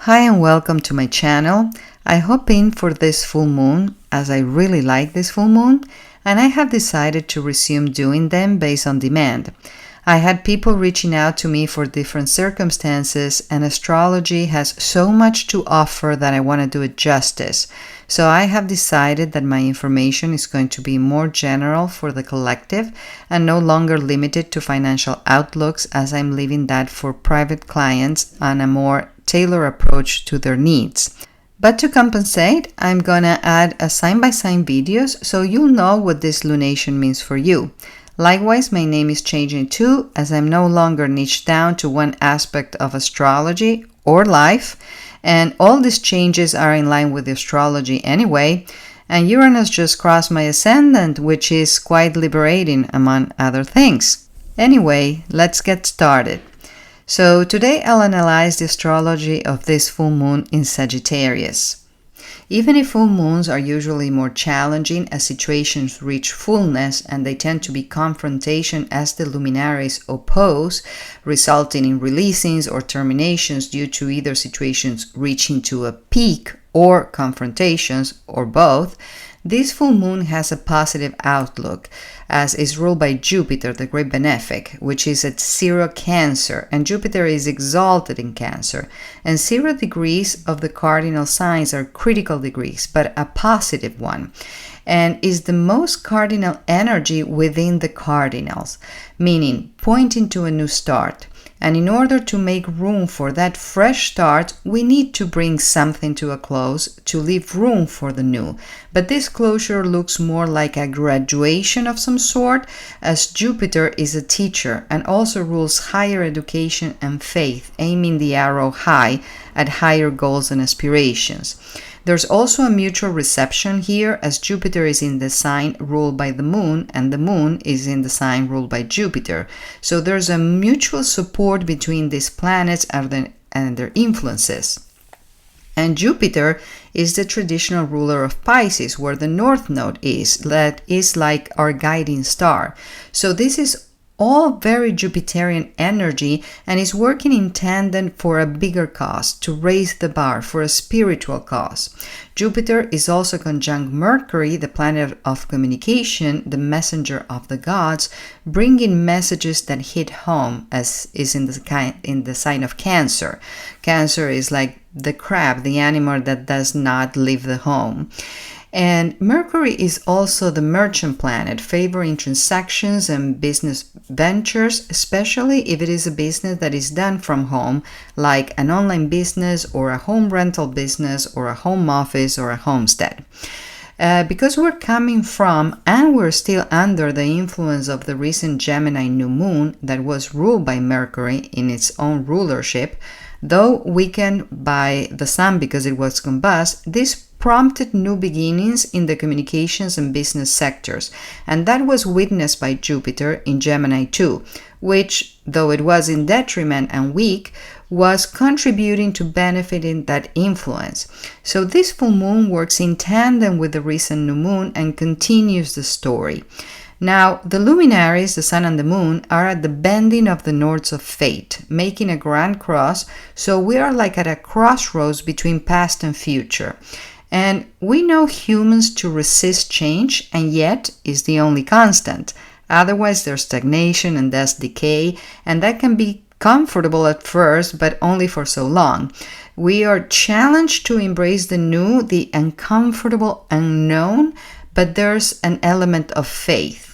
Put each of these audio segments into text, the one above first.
Hi and welcome to my channel. I hop in for this full moon as I really like this full moon and I have decided to resume doing them based on demand. I had people reaching out to me for different circumstances and astrology has so much to offer that I want to do it justice. So I have decided that my information is going to be more general for the collective and no longer limited to financial outlooks as I'm leaving that for private clients on a more tailored approach to their needs. But to compensate, I'm gonna add a sign-by-sign videos so you'll know what this lunation means for you. Likewise, my name is changing too as I'm no longer niched down to one aspect of astrology or life, and all these changes are in line with the astrology anyway, and Uranus just crossed my ascendant, which is quite liberating among other things. Anyway, let's get started. So today I'll analyze the astrology of this full moon in Sagittarius. Even if full moons are usually more challenging as situations reach fullness and they tend to be confrontation as the luminaries oppose, resulting in releasings or terminations due to either situations reaching to a peak or confrontations or both, this full moon has a positive outlook as is ruled by Jupiter, the great benefic, which is at 0 Cancer, and Jupiter is exalted in Cancer. And 0 degrees of the cardinal signs are critical degrees, but a positive one, and is the most cardinal energy within the cardinals, meaning pointing to a new start. And in order to make room for that fresh start, we need to bring something to a close to leave room for the new. But this closure looks more like a graduation of some sort, as Jupiter is a teacher and also rules higher education and faith, aiming the arrow high at higher goals and aspirations. There's also a mutual reception here as Jupiter is in the sign ruled by the moon and the moon is in the sign ruled by Jupiter. So there's a mutual support between these planets and their influences. And Jupiter is the traditional ruler of Pisces, where the North Node is. That is like our guiding star. So this is all very Jupiterian energy and is working in tandem for a bigger cause, to raise the bar for a spiritual cause. Jupiter is also conjunct Mercury, the planet of communication, the messenger of the gods, bringing messages that hit home, as is in the sign of Cancer. Cancer is like the crab, the animal that does not leave the home. And Mercury is also the merchant planet, favoring transactions and business ventures, especially if it is a business that is done from home, like an online business or a home rental business or a home office or a homestead. Because we're coming from and we're still under the influence of the recent Gemini new moon that was ruled by Mercury in its own rulership, though weakened by the sun because it was combust, this prompted new beginnings in the communications and business sectors, and that was witnessed by Jupiter in Gemini too, which, though it was in detriment and weak, was contributing to benefiting that influence. So this full moon works in tandem with the recent new moon and continues the story. Now, the luminaries, the sun and the moon, are at the bending of the Nords of fate, making a grand cross, so we are like at a crossroads between past and future. And we know humans to resist change, and yet is the only constant. Otherwise, there's stagnation and thus decay, and that can be comfortable at first, but only for so long. We are challenged to embrace the new, the uncomfortable unknown, but there's an element of faith.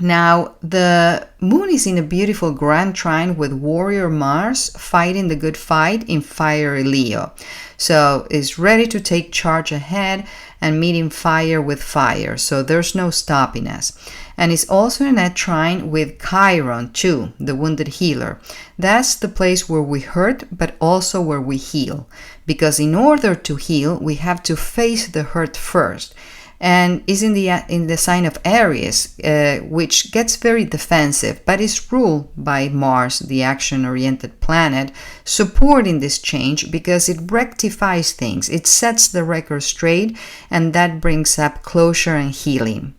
Now, the moon is in a beautiful grand trine with warrior Mars fighting the good fight in fiery Leo. So it's ready to take charge ahead and meeting fire with fire. So there's no stopping us. And it's also in a trine with Chiron too, the wounded healer. That's the place where we hurt, but also where we heal. Because in order to heal, we have to face the hurt first. And is in the sign of Aries, which gets very defensive, but is ruled by Mars, the action-oriented planet, supporting this change because it rectifies things, it sets the record straight, and that brings up closure and healing.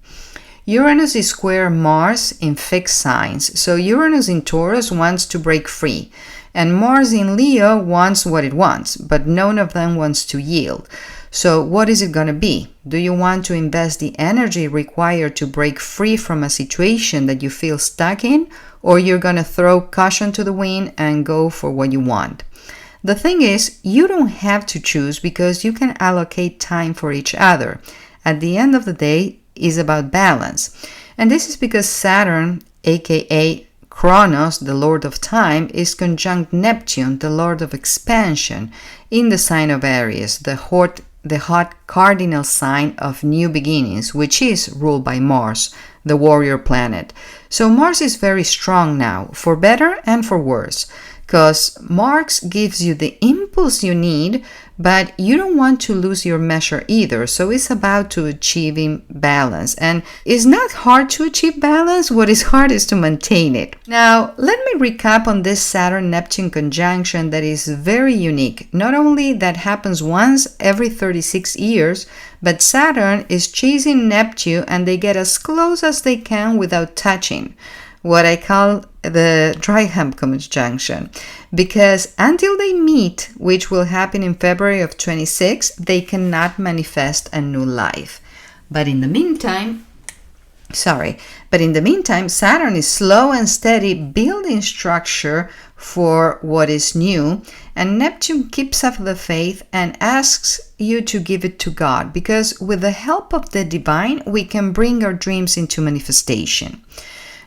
Uranus is square Mars in fixed signs, so Uranus in Taurus wants to break free. And Mars in Leo wants what it wants, but none of them wants to yield. So what is it going to be? Do you want to invest the energy required to break free from a situation that you feel stuck in, or you're going to throw caution to the wind and go for what you want? The thing is, you don't have to choose because you can allocate time for each other. At the end of the day, it's about balance. And this is because Saturn, aka Kronos, the Lord of Time, is conjunct Neptune, the Lord of Expansion, in the sign of Aries, the hot cardinal sign of new beginnings, which is ruled by Mars, the warrior planet. So Mars is very strong now, for better and for worse, because Mars gives you the impulse you need, but you don't want to lose your measure either. So it's about to achieving balance. And it's not hard to achieve balance. What is hard is to maintain it. Now, let me recap on this Saturn-Neptune conjunction that is very unique. Not only that happens once every 36 years, but Saturn is chasing Neptune and they get as close as they can without touching. What I call the dry hump conjunction, because until they meet, which will happen in February of 26, they cannot manifest a new life. But in the meantime, Saturn is slow and steady building structure for what is new, and Neptune keeps up the faith and asks you to give it to God, because with the help of the divine, we can bring our dreams into manifestation.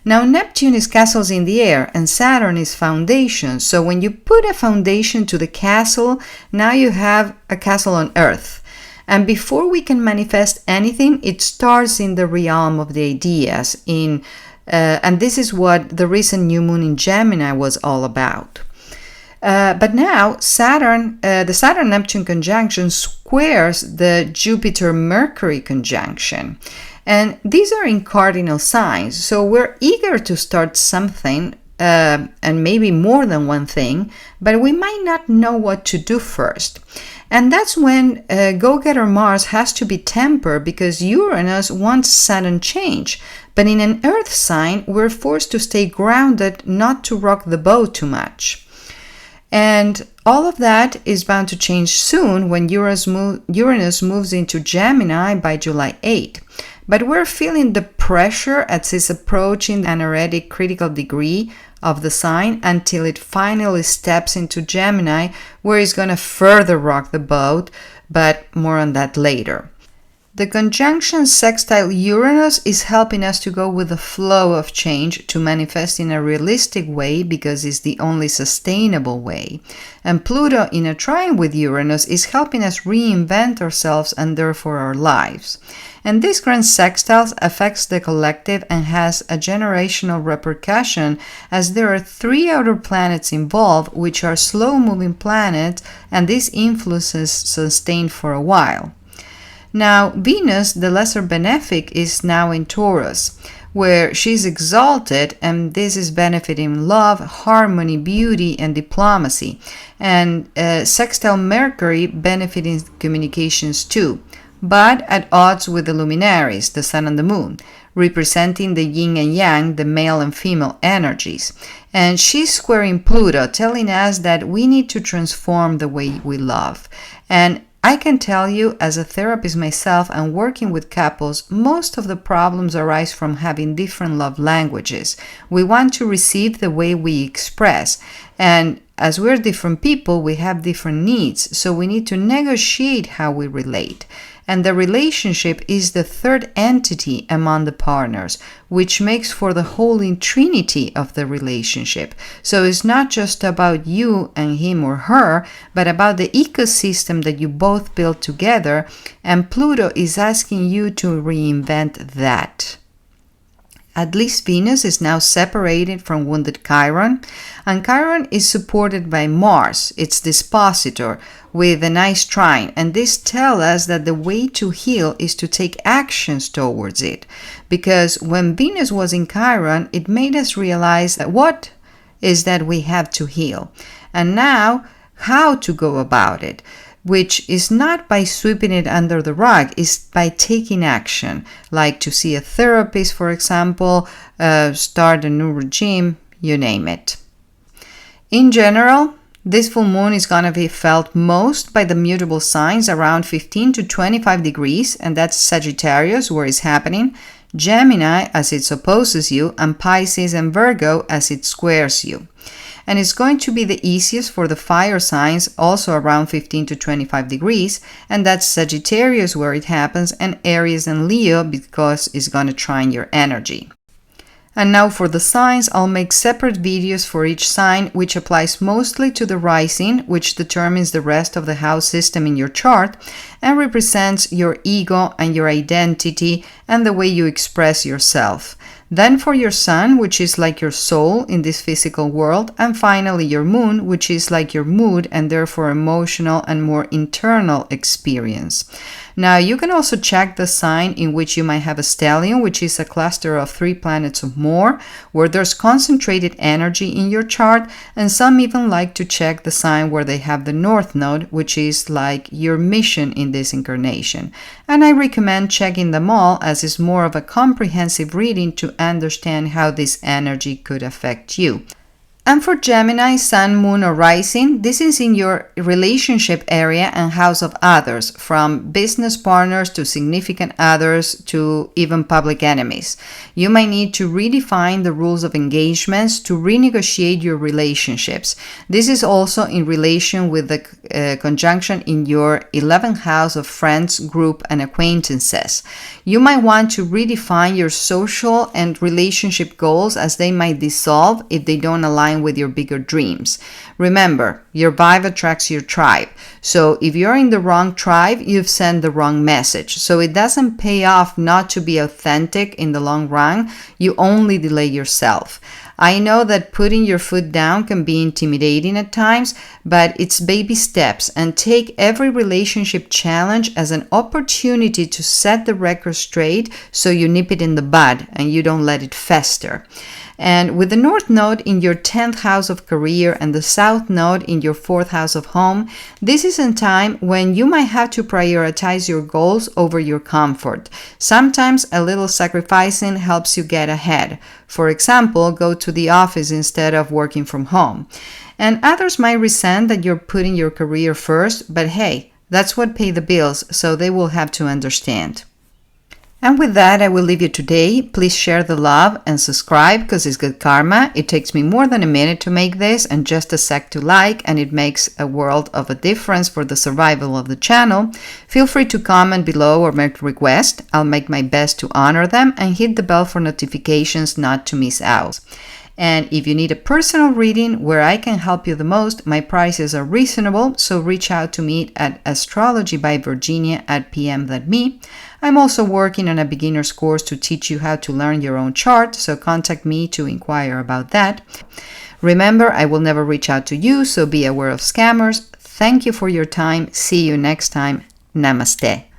Now, Neptune is castles in the air and Saturn is foundations. So when you put a foundation to the castle, now you have a castle on earth. And before we can manifest anything, it starts in the realm of the ideas. And this is what the recent new moon in Gemini was all about. But now the Saturn-Neptune conjunction squares the Jupiter-Mercury conjunction. And these are in cardinal signs, so we're eager to start something, and maybe more than one thing, but we might not know what to do first. And that's when go-getter Mars has to be tempered, because Uranus wants sudden change. But in an Earth sign, we're forced to stay grounded, not to rock the boat too much. And all of that is bound to change soon when Uranus moves into Gemini by July 8. But we're feeling the pressure as it's approaching an already critical degree of the sign until it finally steps into Gemini, where it's going to further rock the boat, but more on that later. The conjunction sextile Uranus is helping us to go with the flow of change to manifest in a realistic way, because it's the only sustainable way. And Pluto in a trine with Uranus is helping us reinvent ourselves and therefore our lives. And this grand sextile affects the collective and has a generational repercussion, as there are 3 outer planets involved, which are slow-moving planets, and these influences sustain for a while. Now, Venus, the lesser benefic, is now in Taurus, where she's exalted, and this is benefiting love, harmony, beauty, and diplomacy. And sextile Mercury benefiting communications too, but at odds with the luminaries, the sun and the moon, representing the yin and yang, the male and female energies. And she's squaring Pluto, telling us that we need to transform the way we love. And I can tell you, as a therapist myself and working with couples, most of the problems arise from having different love languages. We want to receive the way we express. And as we're different people, we have different needs. So we need to negotiate how we relate. And the relationship is the third entity among the partners, which makes for the holy trinity of the relationship. So it's not just about you and him or her, but about the ecosystem that you both build together, and Pluto is asking you to reinvent that. At least Venus is now separated from wounded Chiron, and Chiron is supported by Mars, its dispositor, with a nice trine, and this tells us that the way to heal is to take actions towards it, because when Venus was in Chiron, it made us realize that what is that we have to heal, and now how to go about it, which is not by sweeping it under the rug, is by taking action, like to see a therapist, for example, start a new regime, you name it. In general, this full moon is going to be felt most by the mutable signs around 15 to 25 degrees, and that's Sagittarius, where it's happening, Gemini as it opposes you, and Pisces and Virgo as it squares you. And it's going to be the easiest for the fire signs, also around 15 to 25 degrees, and that's Sagittarius where it happens, and Aries and Leo because it's going to trine your energy. And now for the signs, I'll make separate videos for each sign, which applies mostly to the rising, which determines the rest of the house system in your chart and represents your ego and your identity and the way you express yourself. Then for your sun, which is like your soul in this physical world, and finally your moon, which is like your mood and therefore emotional and more internal experience. Now you can also check the sign in which you might have a stellium, which is a cluster of 3 planets or more, where there's concentrated energy in your chart, and some even like to check the sign where they have the north node, which is like your mission in this incarnation. And I recommend checking them all as it's more of a comprehensive reading to understand how this energy could affect you. And for Gemini, sun, moon, or rising, this is in your relationship area and house of others, from business partners to significant others to even public enemies. You might need to redefine the rules of engagements to renegotiate your relationships. This is also in relation with the conjunction in your 11th house of friends, group, and acquaintances. You might want to redefine your social and relationship goals as they might dissolve if they don't align with your bigger dreams. Remember, your vibe attracts your tribe. So if you're in the wrong tribe, you've sent the wrong message. So it doesn't pay off not to be authentic in the long run. You only delay yourself. I know that putting your foot down can be intimidating at times, but it's baby steps, and take every relationship challenge as an opportunity to set the record straight so you nip it in the bud and you don't let it fester. And with the North Node in your 10th house of career and the South Node in your 4th house of home, this is a time when you might have to prioritize your goals over your comfort. Sometimes a little sacrificing helps you get ahead. For example, go to the office instead of working from home. And others might resent that you're putting your career first, but hey, that's what pays the bills, so they will have to understand. And with that, I will leave you today. Please share the love and subscribe because it's good karma. It takes me more than a minute to make this and just a sec to like, and it makes a world of a difference for the survival of the channel. Feel free to comment below or make requests. I'll make my best to honor them, and hit the bell for notifications not to miss out. And if you need a personal reading where I can help you the most, my prices are reasonable, so reach out to me at AstrologyByVirginia@pm.me. I'm also working on a beginner's course to teach you how to learn your own chart, so contact me to inquire about that. Remember, I will never reach out to you, so be aware of scammers. Thank you for your time. See you next time. Namaste.